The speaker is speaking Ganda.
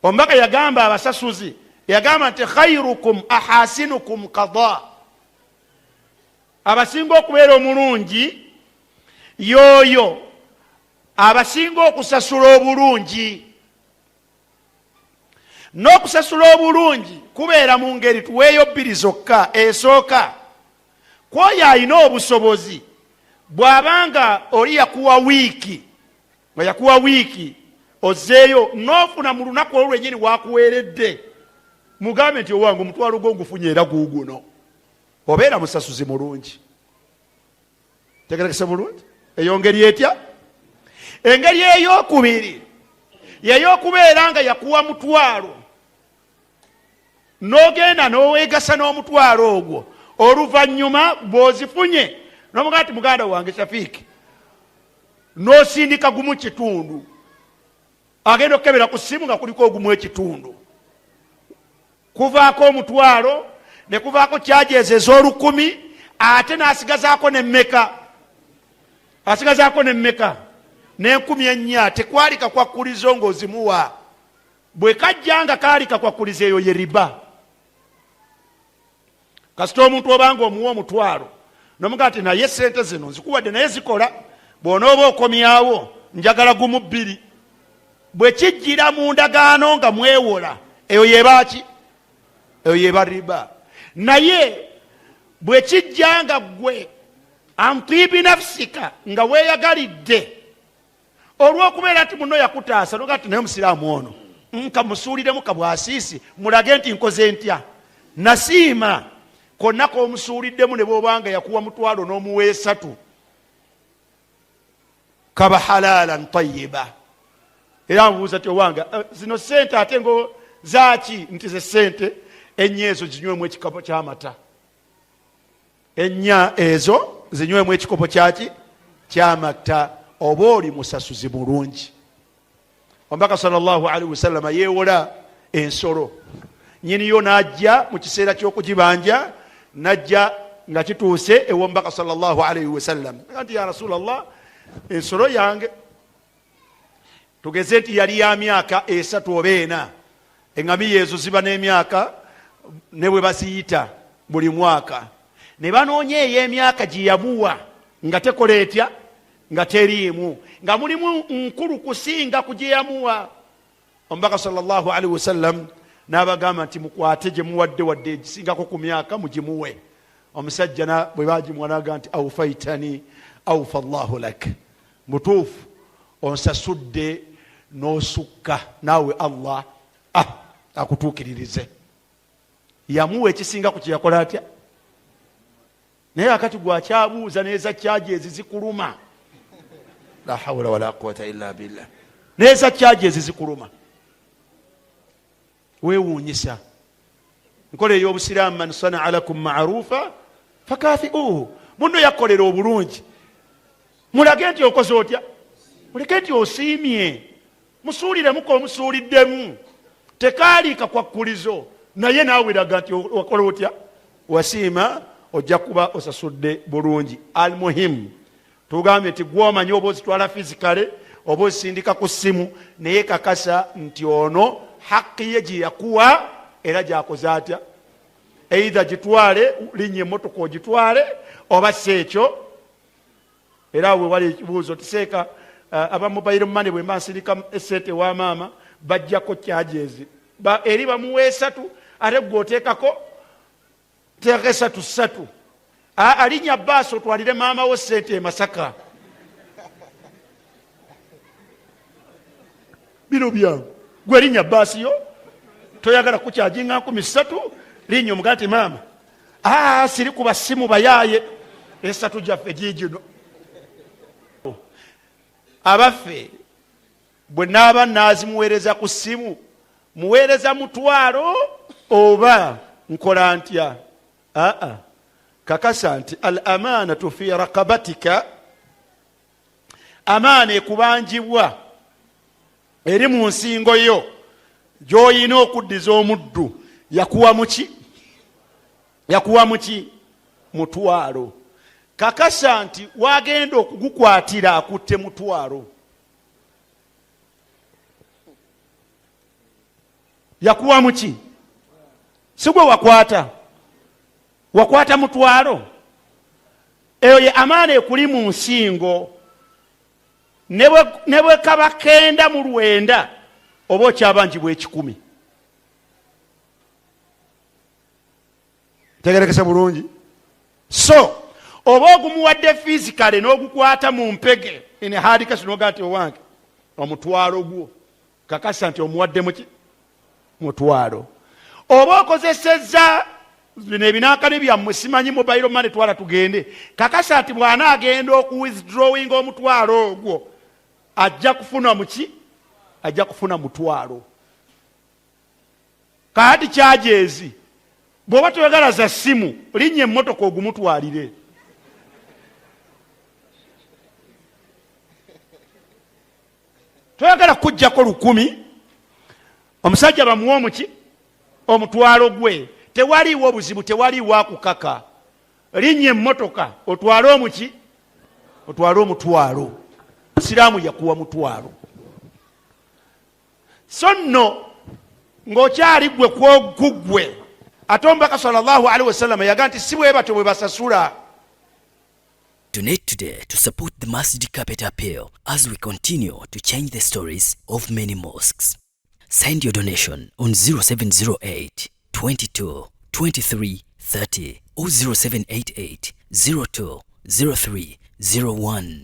Omubaka yagamba abasasuzi, yagamba nti khairukum ahasinukum qada, abasinga okubeera omulungi yoyo abasinga okusasula obulungi. N'okusasula obulungi kubeera mu ngeri tuweeyo bbiri zokka. Esooka, kwoyo alina obusobozi, bw'abanga oli yakuwa wiiki, nga yakuwa wiiki ozzeeyo n'ofuna mu lunaku olwo lwennyini wakuweeredde, mugambe nti owange omutwalo gwo ngufunye era guuguno, obeera musasuzi mulungi. Tegerekese bulungi? Eyo ngeri etya? Engeri ey'okubiri yey'okubeera nga yakuwa mutwalo, n'ogenda n'oweegasa n'omutwalo ogwo, oluvannyuma bw'ozifunye n'omugaa ti muganda wange Shafiiki, n'osindika gumu kitundu, agenda okukebera ku ssimu nga kuliko ogumu ekitundu, kuvaako omutwalo ne kuvaako charges ez'olukumi, ate n'asigazaako n'emmeka, asigazaako n'emmeka n'4,000. Tekwali kakwakulizo ng'ozimuwa, bwe kajja nga kaali kakwakulizo, eyo ye riba. Kasita omuntu obanga omuwa omutwalo n'omugaa ti naye sente zino nzikuwadde naye zikola, bw'onooba okomyawo njagala gumu bbiri, bwe kijjira mu ndagaano nga mwewola, eyo yebaaki? Eyo yeba riba. Naye bwe kijja nga ggwe amtibi nafsika, nga weeyagalidde olw'okubeera nti muno yakutaasa, nogaa ti naye omusiraamu ono nkamusuuliremu kabwasiisi, mulage nti nkoze ntya, nasiima konna k'omusuuliddemu, ne bw'obanga yakuwa mutwalo n'omuwa 3, kaba halalan tayyiba. Era mubuuza ti owange zino sente ate ngo zaaki? Nti ze sente ennya ezo zinywemu ekikopo ky'amata, ennya ezo zinywemu ekikopo kyaki? Ky'amata. Oba oli musasuzi mulungi. Omubaka sallallahu alaihi wasallam yeewola ensolo, nyiniyo n'ajja mu kiseera ky'okugibanja, n'ajja nga kituuse ew'omubaka sallallahu alaihi wasallam, nti ya Rasulallah, ensolo yange tugeze nti yali ya myaka 3 oba 4. Eŋŋamiya ezo ziba n'emyaka ne bwe baziyita buli mwaka, ne banoonya ey'emyaka gye yamuwa nga tekola etya, nga teriimu, nga mulimu nkulu kusinga ku gye yamuwa. Omubaka sallallahu alaihi wasallam n'abagamba nti mukwate gye muwadde, wadde egisingako ku myaka mugimuwe. Omusajja bwe bagimuwa n'agamba nti awfaitani awfa Allahu lak, mutuufu onsasudde n'osukka, naawe Allah akutuukiririze. Yamuwa ekisinga ku kye yakola atya? Naye akati gwakyabuuza neeza kyaji ezizikuluma, la hawla wala quwwata illa billah, neeza kyaji ezizikuluma. Weewuunyisa. Nkola ey'obusiraamu, man sanaa lakum ma'rufa fakafi'uhu, muno yakolera obulungi, mulage nti okoze otya, muleke nti osiimye, musuuliremuko omusuuliddemu, tekaali kakwakulizo, naye naawe laga nti wakola otya, wasiima, ojja kuba osasudde bulungi. Almuhimu tugambye nti gwomanyi oba ozitwala fizikale oba ozisindika ku ssimu, naye kakasa nti ono haqqi ye gye yakuwa era gyakoze atya, eitha gitwale, linnya emmotoka ogitwale oba si ekyo. Era we wali ekibuuzo tiseeka aba mobile money bwe mbansirika esente wa maama bajjako charges eri bamuwe 3 ate gwoteekako teeka 3 alinnya bbaasi otwalire maama wo sente e Masaka. Bino byangu gwe linnya bbaasi yo toyagala kukyajinga 3,000, linnya omugaa ti maama siri kuba simu bayaaye 3 gyaffe giigino. Abaffe bwe naaba naazimuweereza ku ssimu, muweereza mutwalo oba nkola ntya? Kakasa nti al amanatu fi raqabatika, amaana ekubanjibwa eri mu nsingo yo gy'oyina okuddiza omuddu. Yakuwa muki? Yakuwa muki? Mutwalo. Kakasa nti wagenda okugukwatira akutte mutwalo. yakuwa muki sigwe wakwata mutwalo eyo ye amaana ekuli mu nsingo ne bwe kaba 9 mu 9 oba okyabanjibwa 10 tegerekese bulungi so oba ogumuwadde physically n'ogukwata mu mpege in hard case noga nti owange omutwalo gwo kakasa nti omuwadde muki mutwalo oba okozesezza bino ebinaakane byammwe simanyi mobile money twala tugende kakasa nti bwana agenda okuwithdrawing omutwalo ogwo ajja kufuna muki ajja kufuna mutwalo kaadi charges bw'oba toyagala za simu linnya emmotoka ogumutwalire toyagala kujjako 10 omusajja bamuwa omuki omutwalo gwe tewaliiwo obuzibu tewaliiwo akukaka linnya emmotoka otwale omuki otwale omutwalo siraamu yakuwa mutwalo so nno ng'okyali gwe kwogugwe ate omubaka sallallahu alaihi wasallam yaga nti si bwe batyo bwe basasula. Donate today to support the Masjid Carpet Appeal as we continue to change the stories of many mosques. Send your donation on 0708 22 23 30 or 0788 02 03 01.